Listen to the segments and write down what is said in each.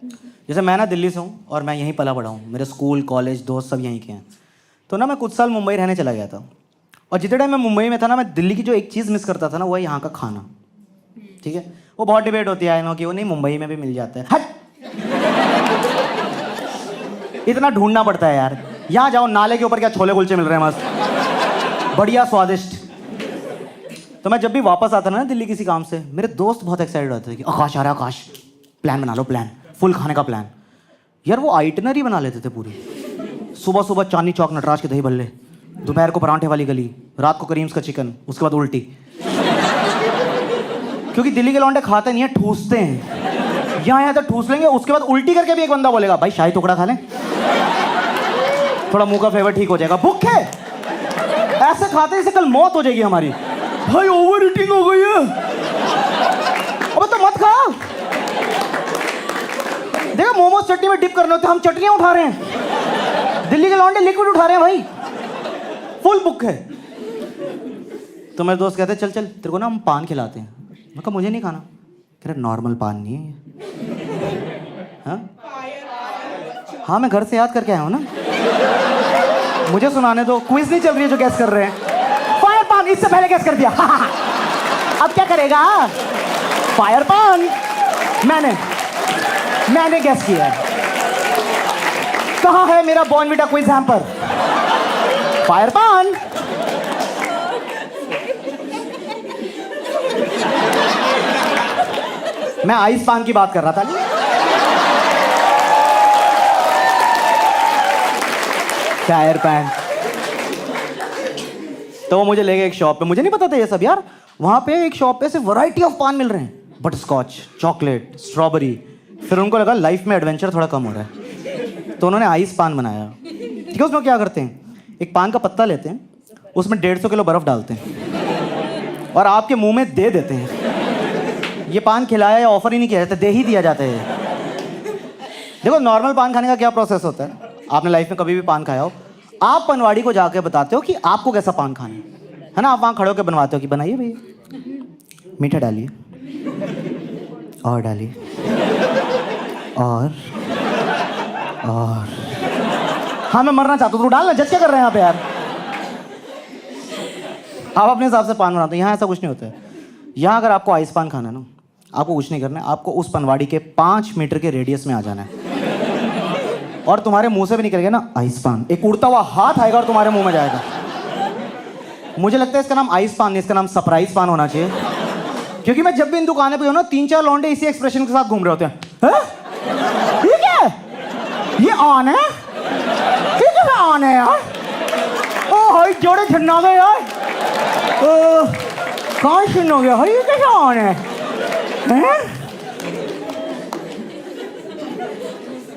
जैसे मैं ना दिल्ली से हूँ और मैं यहीं पला बड़ा हूँ, मेरे स्कूल कॉलेज दोस्त सब यहीं के हैं। तो ना मैं कुछ साल मुंबई रहने चला गया था, और जितने टाइम मैं मुंबई में था ना, मैं दिल्ली की जो एक चीज़ मिस करता था ना, वो है यहाँ का खाना। ठीक है, वो बहुत डिबेट होती है कि वो नहीं मुंबई में भी मिल जाता है, हट इतना ढूंढना पड़ता है यार। यहाँ जाओ, नाले के ऊपर क्या छोले कुलचे मिल रहे हैं मस्त बढ़िया स्वादिष्ट। तो मैं जब भी वापस आता ना दिल्ली किसी काम से, मेरे दोस्त बहुत एक्साइटेड होते थे कि आकाश आ रहा है, आकाश प्लान बना लो, प्लान फुल खाने का प्लान। यार वो आइटनरी बना लेते थे पूरी। सुबह सुबह चांदनी चौक नटराज के दही भल्ले, दोपहर को परांठे वाली गली, रात को करीम्स का चिकन, उसके बाद उल्टी। क्योंकि दिल्ली के लौंडे खाते नहीं है, ठूसते हैं। यहाँ तो ठूस लेंगे, उसके बाद उल्टी करके भी एक बंदा बोलेगा भाई शाही टुकड़ा खा लें, थोड़ा मुंह का फ्लेवर ठीक हो जाएगा। भूखे ऐसे खाते से कल मौत हो जाएगी हमारी। भाई ओवर ईटिंग हो गई है। अबे तो मत खा। देखो मोमोज चटनी में डिप करने होते, हम चटनियां उठा रहे हैं। दिल्ली के लौंडे लिक्विड उठा रहे हैं भाई, फुल बुक है। तो मेरे दोस्त कहते चल चल तेरे को ना हम पान खिलाते हैं। मैं कहा मुझे नहीं खाना। कह रहे नॉर्मल पान नहीं है। हाँ मैं घर से याद करके आया हूँ ना, मुझे सुनाने दो। क्विज नहीं चल रही है जो गैस कर रहे हैं। फायर पान इससे पहले गैस कर दिया। अब क्या करेगा? फायर पान मैंने गैस किया है। कहाँ है मेरा बॉर्नविटा क्विज हैम्पर? फायर पान। मैं आइस पान की बात कर रहा था। फायर पान। तो वो मुझे ले गए एक शॉप पे, मुझे नहीं पता था ये सब यार। वहां पे एक शॉप पे से वैरायटी ऑफ पान मिल रहे हैं, बटरस्कॉच, चॉकलेट, स्ट्रॉबेरी। फिर उनको लगा लाइफ में एडवेंचर थोड़ा कम हो रहा है, तो उन्होंने आइस पान बनाया। ठीक है, उसमें क्या करते हैं, एक पान का पत्ता लेते हैं, उसमें 150 किलो बर्फ डालते हैं और आपके मुंह में दे देते हैं। ये पान खिलाया या ऑफर ही नहीं किया जाता, दे ही दिया जाता है। देखो नॉर्मल पान खाने का क्या प्रोसेस होता है, आपने लाइफ में कभी भी पान खाया हो, आप पनवाड़ी को जाके बताते हो कि आपको कैसा पान खाना है ना। आप वहाँ खड़े होकर बनवाते हो कि बनाइए भैया, मीठा डालिए और डालिए और हाँ मैं मरना चाहता हूँ, तू डालना, जज क्या कर रहे हैं यहाँ पे यार। आप अपने हिसाब से पान बनाते हैं, यहाँ ऐसा कुछ नहीं होता है। यहाँ अगर आपको आइस पान खाना है ना, आपको कुछ नहीं करना है, आपको उस पनवाड़ी के 5 मीटर के रेडियस में आ जाना है और तुम्हारे मुंह से भी निकल गया ना आइस पान, एक उड़ता हुआ हाथ आएगा और तुम्हारे मुंह में जाएगा। मुझे लगता है इसका नाम आइस पान नहीं, इसका नाम सरप्राइज पान होना चाहिए। क्योंकि मैं जब भी इन दुकानें पे हूं ना, 3-4 लौंडे इसी एक्सप्रेशन के साथ घूम रहे होते हैं। ठीक है, ये ऑन है, ठीक है ऑन है यार। ओ भाई जोड़े झन्ना गए यार, कहाँ छिन्न हो गया भाई, ये कैसे ऑन है?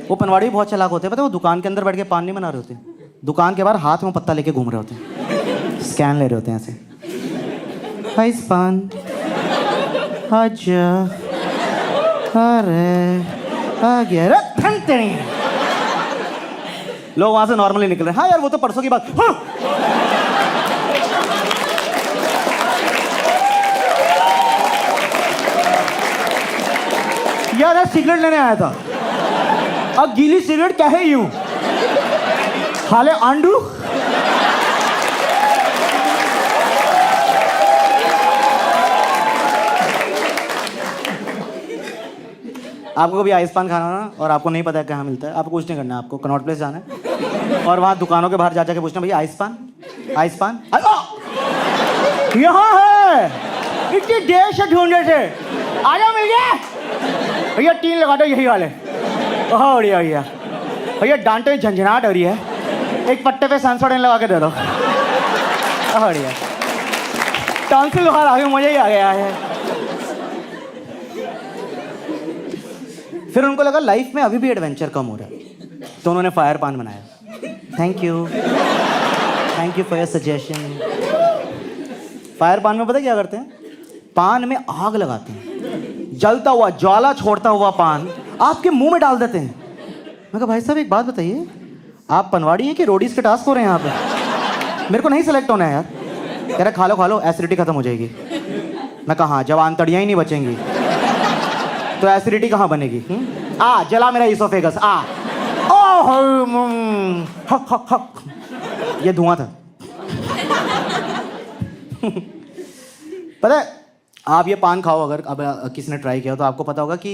वो पनवाड़ी भी बहुत चालाक होते हैं, पता है, वो दुकान के अंदर बैठ के पान नहीं बना रहे होते, दुकान के बाहर हाथ में पत्ता लेके घूम रहे होते हैं, स्कैन ले रहे होते हैं ऐसे। आइस पान आजा, अरे आ गया रे, लोग वहां से नॉर्मली निकल रहे हैं। हाँ यार वो तो परसों की बात। हाँ। यार सिगरेट लेने आया था, अब गीली सिगरेट क्या है यूं हाले आंडू। आपको कभी आइस पान खाना ना और आपको नहीं पता है कहाँ मिलता है, आपको कुछ नहीं करना है, आपको कनॉट प्लेस जाना है और वहाँ दुकानों के बाहर जा जाके पूछना भैया आइस पान, आइस पान। यहाँ है, इतनी देर से ढूंढे थे, आ जाओ मिल गया भैया, 3 लगा दो यही वाले। ओह बढ़िया भैया, भैया डांटे झंझनाहट हो रही है, एक पट्टे पे सनसोडेन लगा के दे दो। बढ़िया, टॉन्सिल बुखार आ गया, मुझे ही आ गया है। फिर उनको लगा लाइफ में अभी भी एडवेंचर कम हो रहा है, तो उन्होंने फायर पान बनाया। Thank you for your suggestion. Fire पान में पता क्या करते हैं, पान में आग लगाते हैं, जलता हुआ ज्वाला छोड़ता हुआ पान आपके मुंह में डाल देते हैं। मैं कहा भाई साहब एक बात बताइए, आप पनवाड़ी हैं कि रोडीज के टास्क हो रहे हैं यहाँ पे? मेरे को नहीं सेलेक्ट होना है यार। कह रहे खा लो एसिडिटी खत्म हो जाएगी। मैं कहा हाँ, जब आंतड़ियाँ ही नहीं बचेंगी तो एसिडिटी कहाँ बनेगी? आ जला मेरा इसोफेगस आ। ओह हक हक हक, ये धुआं था। पता है आप ये पान खाओ, अगर अब किसी ने ट्राई किया तो आपको पता होगा कि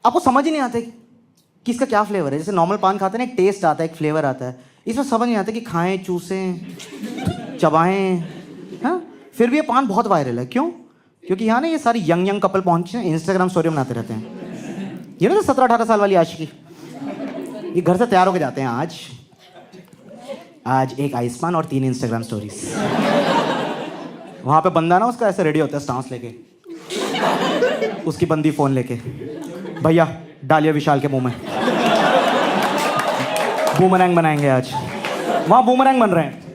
आपको समझ ही नहीं आता कि इसका क्या फ्लेवर है। जैसे नॉर्मल पान खाते हैं ना, एक टेस्ट आता है, एक फ्लेवर आता है, इसमें समझ नहीं आता कि खाएं, चूसें, चबाएं, हाँ। फिर भी ये पान बहुत वायरल है, क्यों? क्योंकि यहाँ ना ये सारी यंग कपल पहुंचे हैं, इंस्टाग्राम स्टोरी बनाते रहते हैं। ये ना 17-18 साल वाली आशिकी, ये घर से तैयार होके जाते हैं, आज एक आइस पान और 3 इंस्टाग्राम स्टोरीज। वहाँ पे बंदा ना उसका ऐसे रेडी होता है स्टांस लेके, उसकी बंदी फोन लेके, भैया डालिए विशाल के मुंह में, बूमरैंग बनाएंगे आज। वहाँ बूमरैंग बन रहे हैं।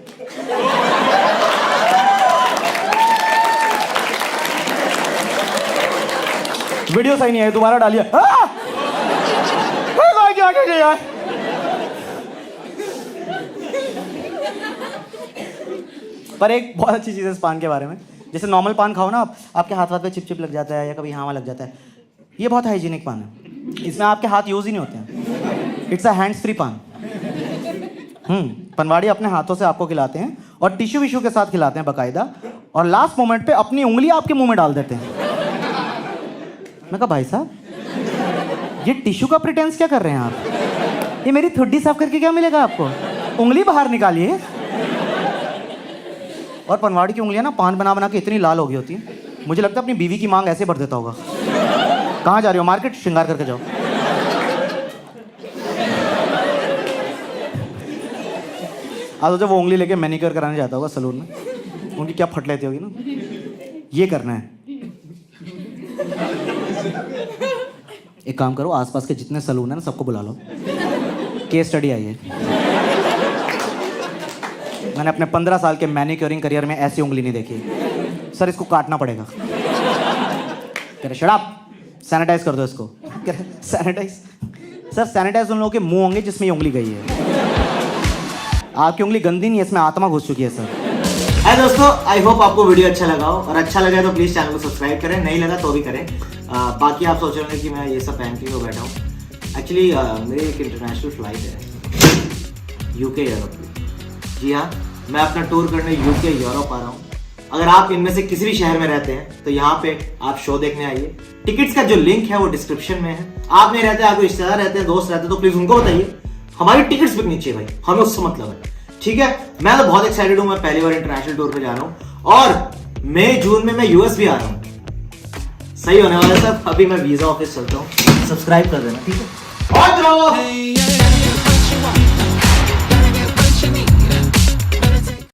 वीडियो सही नहीं है, दोबारा डालिए। यार पर एक बहुत अच्छी चीज़ है इस पान के बारे में, जैसे नॉर्मल पान खाओ ना आप, आपके हाथ पे चिप लग जाता है या कभी यहाँ लग जाता है। ये बहुत हाइजीनिक पान है, इसमें आपके हाथ यूज ही नहीं होते हैं। इट्स अ हैंड्स फ्री पान। पनवाड़ी अपने हाथों से आपको खिलाते हैं और टिश्यू विश्यू के साथ खिलाते हैं बाकायदा, और लास्ट मोमेंट पे अपनी उंगली आपके मुंह में डाल देते हैं। मैं कहा भाई साहब ये टिश्यू का प्रिटेंस क्या कर रहे हैं आप? ये मेरी थुड्डी साफ करके क्या मिलेगा आपको? उंगली बाहर निकालिए। और पनवाड़ी की उंगलियां ना पान बना बना के इतनी लाल हो गई होती हैं, मुझे लगता है अपनी बीवी की मांग ऐसे भर देता होगा। कहाँ जा रही हो? मार्केट, श्रृंगार करके जाओ। आज जब वो उंगली लेके मैनिक्योर कराने जाता होगा सलून में, उनकी क्या फट लेती होगी ना। ये करना है। एक काम करो, आसपास के जितने सलून है ना सबको बुला लो, केस स्टडी आई है। मैंने अपने 15 साल के मैनिक्योरिंग करियर में ऐसी उंगली नहीं देखी। सर इसको काटना पड़ेगा। कह रहे शराब सैनिटाइज कर दो इसको। कह रहे सैनिटाइज? सर सैनिटाइज उन लोगों के मुंह होंगे जिसमें ये उंगली गई है। आपकी उंगली गंदी नहीं है, इसमें आत्मा घुस चुकी है सर। हाय दोस्तों, आई होप आपको वीडियो अच्छा लगा हो, और अच्छा लगा तो प्लीज़ चैनल को सब्सक्राइब करें, नहीं लगा तो भी करें। बाकी आप सोच रहे होंगे कि मैं ये सब पहन के क्यों बैठा हूँ। एक्चुअली मेरी एक इंटरनेशनल फ्लाइट है यूके यूरोप। जी हाँ, मैं अपना टूर करने यूके यूरोप आ रहा हूँ। अगर आप इनमें से किसी भी शहर में रहते हैं तो यहाँ पे आप शो देखने आइए। टिकट्स का जो लिंक है वो डिस्क्रिप्शन में है। आप नहीं रहते, आपके रिश्तेदार रहते हैं, दोस्त रहते हैं, तो प्लीज उनको बताइए। हमारी टिकट्स बिकनी चाहिए भाई, हमें उससे मतलब है। ठीक है, मैं तो बहुत एक्साइटेड हूँ। मैं पहली बार इंटरनेशनल टूर पे जा रहा हूँ, और मई जून में मैं यूएस भी आ रहा हूँ। सही होने वाला है सब। अभी मैं वीजा ऑफिस चलता हूँ, सब्सक्राइब कर देना, ठीक है?